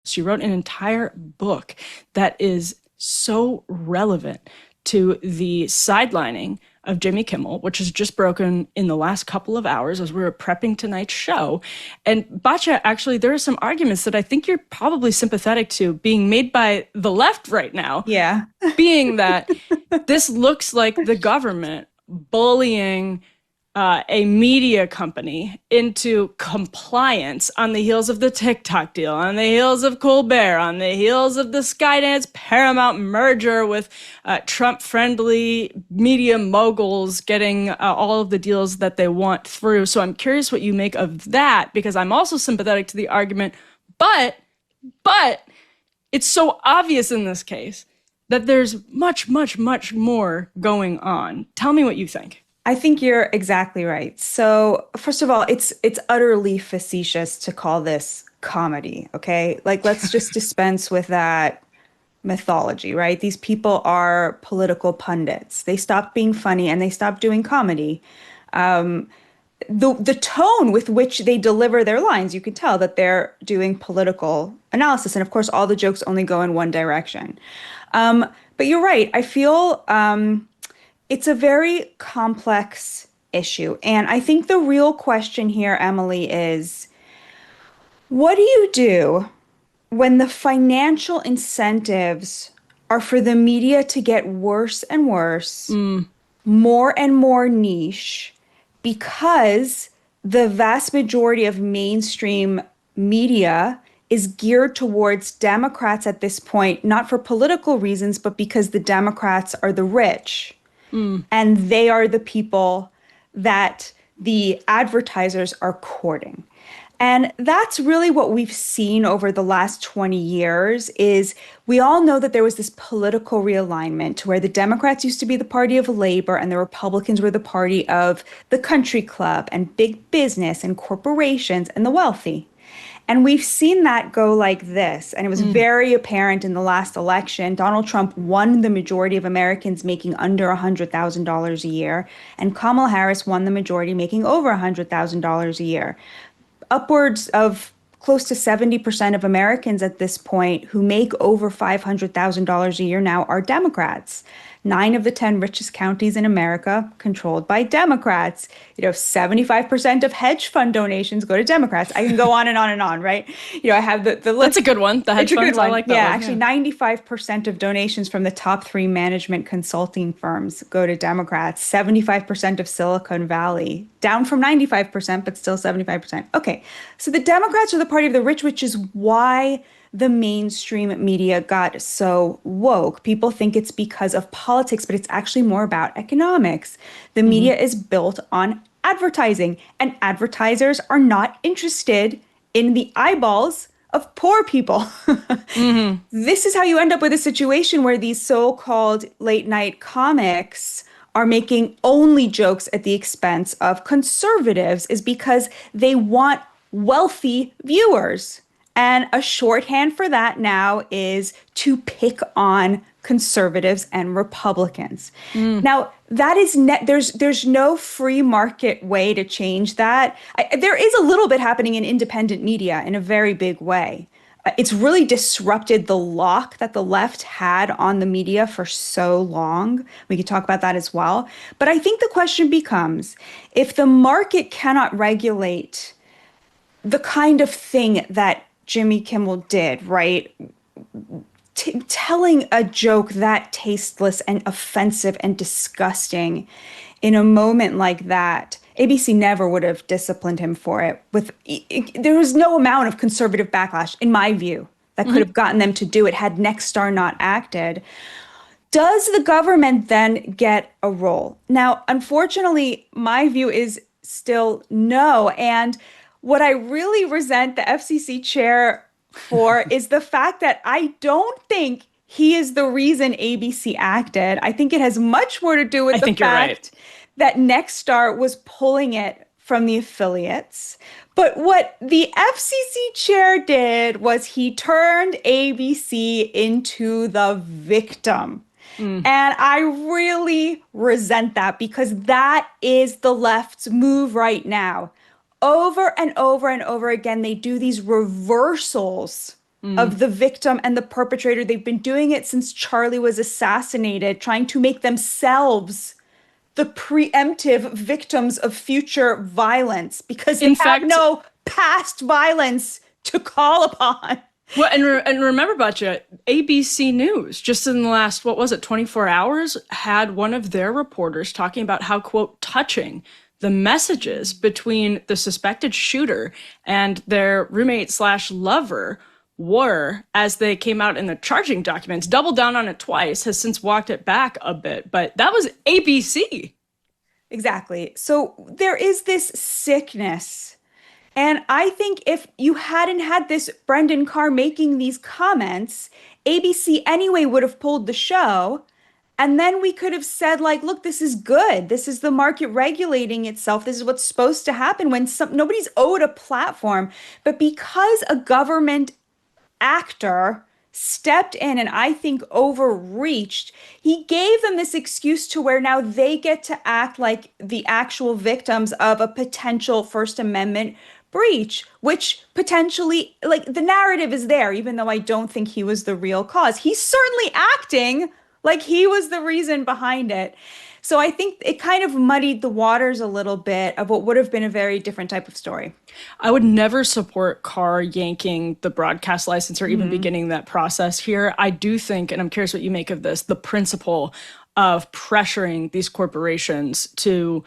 She wrote an entire book that is so relevant to the sidelining of Jimmy Kimmel, which has just broken in the last couple of hours as we were prepping tonight's show. And Batya, actually, there are some arguments that I think you're probably sympathetic to being made by the left right now. Yeah. Being that this looks like the government bullying a media company into compliance on the heels of the TikTok deal, on the heels of Colbert, on the heels of the Skydance Paramount merger with Trump-friendly media moguls getting all of the deals that they want through. So I'm curious what you make of that, because I'm also sympathetic to the argument, but it's so obvious in this case that there's much, much, much more going on. Tell me what you think. I think you're exactly right. So, first of all, it's utterly facetious to call this comedy, okay? Like, let's just dispense with that mythology, right? These people are political pundits. They stopped being funny and they stopped doing comedy. The tone with which they deliver their lines, you can tell that they're doing political analysis. And of course, all the jokes only go in one direction. But you're right. I feel it's a very complex issue. And I think the real question here, Emily, is what do you do when the financial incentives are for the media to get worse and worse, more and more niche, because the vast majority of mainstream media is geared towards Democrats at this point, not for political reasons, but because the Democrats are the rich. And they are the people that the advertisers are courting. And that's really what we've seen over the last 20 years is we all know that there was this political realignment to where the Democrats used to be the party of labor and the Republicans were the party of the country club and big business and corporations and the wealthy. And we've seen that go like this. And it was very apparent in the last election. Donald Trump won the majority of Americans making under $100,000 a year. And Kamala Harris won the majority making over $100,000 a year. Upwards of close to 70% of Americans at this point who make over $500,000 a year now are Democrats. 9 of the 10 richest counties in America controlled by Democrats. 75% of hedge fund donations go to Democrats. I can go on and on and on, right? I have the list. That's a good one. The hedge funds, I like that yeah, one. Actually, 95% of donations from the top 3 management consulting firms go to Democrats. 75% of Silicon Valley, down from 95%, but still 75%. Okay, so the Democrats are the party of the rich, which is why the mainstream media got so woke. People think it's because of politics, but it's actually more about economics. The media is built on advertising, and advertisers are not interested in the eyeballs of poor people. This is how you end up with a situation where these so-called late night comics are making only jokes at the expense of conservatives, is because they want wealthy viewers. And a shorthand for that now is to pick on conservatives and Republicans. Now, that is there's no free market way to change that. There is a little bit happening in independent media in a very big way. It's really disrupted the lock that the left had on the media for so long. We could talk about that as well. But I think the question becomes, if the market cannot regulate the kind of thing that Jimmy Kimmel did, right? Telling a joke that tasteless and offensive and disgusting in a moment like that, ABC never would have disciplined him for it. There was no amount of conservative backlash, in my view, that could have gotten them to do it had Nexstar not acted. Does the government then get a role? Now, unfortunately, my view is still no. And what I really resent the FCC chair for is the fact that I don't think he is the reason ABC acted. I think it has much more to do with the fact that Nexstar was pulling it from the affiliates. But what the FCC chair did was he turned ABC into the victim. And I really resent that, because that is the left's move right now. Over and over and over again, they do these reversals Mm. of the victim and the perpetrator. They've been doing it since Charlie was assassinated, trying to make themselves the preemptive victims of future violence because they In have fact, no past violence to call upon. well, and remember, Batya, ABC News just in the last, what was it, 24 hours, had one of their reporters talking about how, quote, touching the messages between the suspected shooter and their roommate slash lover were as they came out in the charging documents. Doubled down on it twice, has since walked it back a bit, but that was ABC. Exactly. So there is this sickness. And I think if you hadn't had this Brendan Carr making these comments, ABC anyway would have pulled the show. And then we could have said, like, look, this is good. This is the market regulating itself. This is what's supposed to happen when nobody's owed a platform. But because a government actor stepped in and I think overreached, he gave them this excuse to where now they get to act like the actual victims of a potential First Amendment breach, which potentially, like, the narrative is there, even though I don't think he was the real cause. He's certainly acting like he was the reason behind it. So I think it kind of muddied the waters a little bit of what would have been a very different type of story. I would never support Carr yanking the broadcast license or even beginning that process here. I do think, and I'm curious what you make of this, the principle of pressuring these corporations to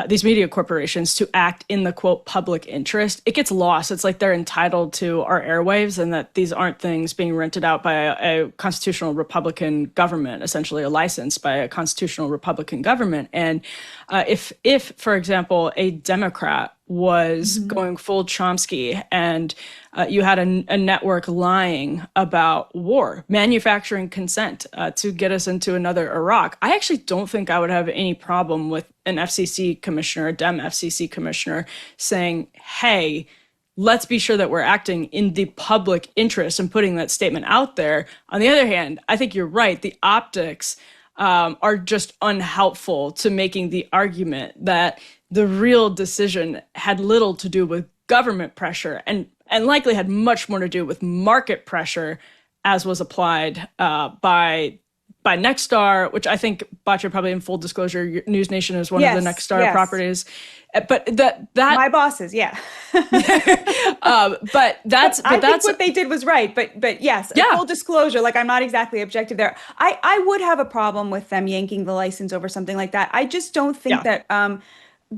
these media corporations to act in the quote public interest, it gets lost. It's like they're entitled to our airwaves and that these aren't things being rented out by a constitutional Republican government, essentially a license by a constitutional Republican government. And if, for example, a Democrat was going full Chomsky and you had a network lying about war, manufacturing consent to get us into another Iraq, I actually don't think I would have any problem with an FCC commissioner, a Dem FCC commissioner, saying, hey, let's be sure that we're acting in the public interest and putting that statement out there. On the other hand, I think you're right. The optics are just unhelpful to making the argument that the real decision had little to do with government pressure and likely had much more to do with market pressure, as was applied by Nexstar, which I think, Batya, probably in full disclosure, News Nation is one of the Nexstar properties. But that my bosses, yeah. But that's I think what they did was right. But yes, yeah. Full disclosure, like I'm not exactly objective there. I would have a problem with them yanking the license over something like that. I just don't think that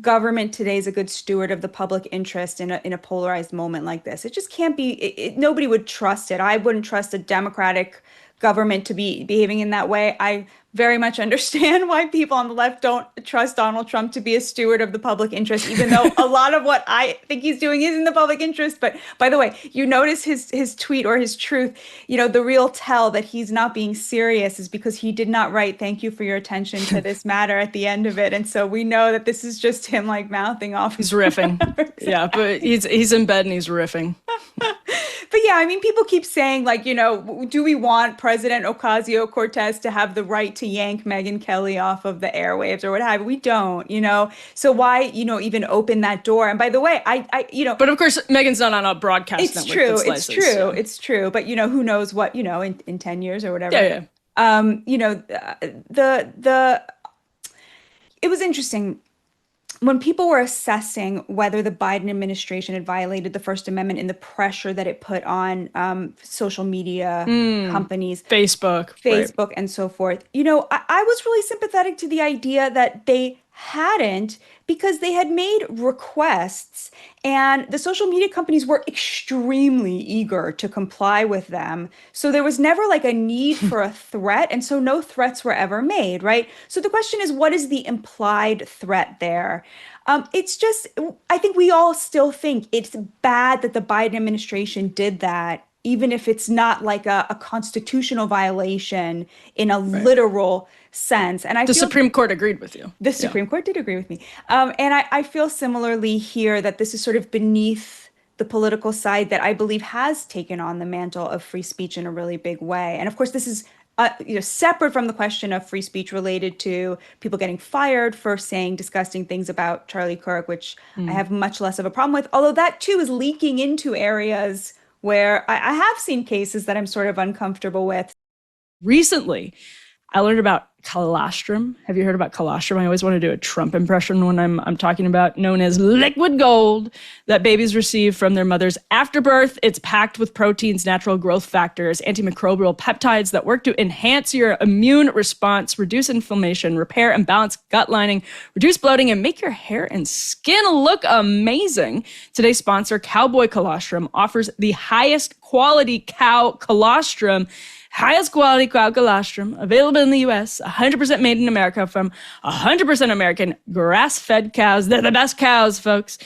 government today is a good steward of the public interest in a polarized moment like this. It just can't be. Nobody would trust it. I wouldn't trust a democratic government to be behaving in that way. I very much understand why people on the left don't trust Donald Trump to be a steward of the public interest, even though a lot of what I think he's doing is in the public interest. But by the way, you notice his tweet or his truth, the real tell that he's not being serious is because he did not write "thank you for your attention to this matter" at the end of it. And so we know that this is just him like mouthing off. He's riffing. Exactly. Yeah, but he's in bed and he's riffing. But yeah, I mean, people keep saying, like, do we want President Ocasio-Cortez to have the right to yank Megyn Kelly off of the airwaves or what have you? We don't, So why, even open that door? And by the way, But of course, Megyn's not on a broadcast network. It's true. It's true. But, who knows what, in 10 years or whatever. Yeah. It was interesting. When people were assessing whether the Biden administration had violated the First Amendment and the pressure that it put on social media companies, Facebook, right, and so forth, I was really sympathetic to the idea that they hadn't, because they had made requests and the social media companies were extremely eager to comply with them. So there was never like a need for a threat. And so no threats were ever made, right? So the question is, what is the implied threat there? It's just, I think we all still think it's bad that the Biden administration did that, even if it's not like a constitutional violation in a literal sense. And the Supreme Court agreed with you. The Supreme Court did agree with me. And I feel similarly here that this is sort of beneath the political side that I believe has taken on the mantle of free speech in a really big way. And of course, this is separate from the question of free speech related to people getting fired for saying disgusting things about Charlie Kirk, which I have much less of a problem with, although that too is leaking into areas where I have seen cases that I'm sort of uncomfortable with. Recently, I learned about colostrum. Have you heard about colostrum? I always want to do a Trump impression when I'm talking about, known as liquid gold that babies receive from their mothers after birth. It's packed with proteins, natural growth factors, antimicrobial peptides that work to enhance your immune response, reduce inflammation, repair and balance gut lining, reduce bloating, and make your hair and skin look amazing. Today's sponsor, Cowboy Colostrum, offers the highest quality cow colostrum. Highest quality cow colostrum available in the US, 100% made in America from 100% American grass-fed cows. They're the best cows, folks.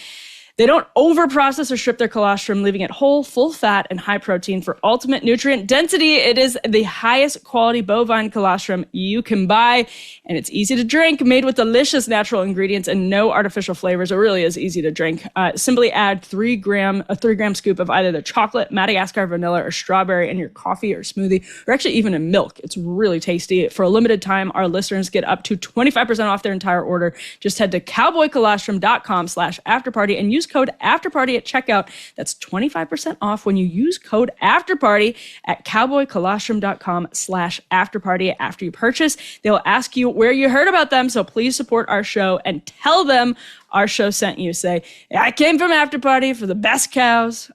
They don't overprocess or strip their colostrum, leaving it whole, full fat, and high protein for ultimate nutrient density. It is the highest quality bovine colostrum you can buy, and it's easy to drink, made with delicious natural ingredients and no artificial flavors. It really is easy to drink. Simply add a 3-gram scoop of either the chocolate, Madagascar vanilla, or strawberry in your coffee or smoothie, or actually even in milk. It's really tasty. For a limited time, our listeners get up to 25% off their entire order. Just head to cowboycolostrum.com/afterparty and use code AFTERPARTY at checkout. That's 25% off when you use code AFTERPARTY at cowboycolostrum.com/afterparty. After you purchase, they'll ask you where you heard about them, so please support our show and tell them our show sent you. Say, I came from Afterparty for the best cows.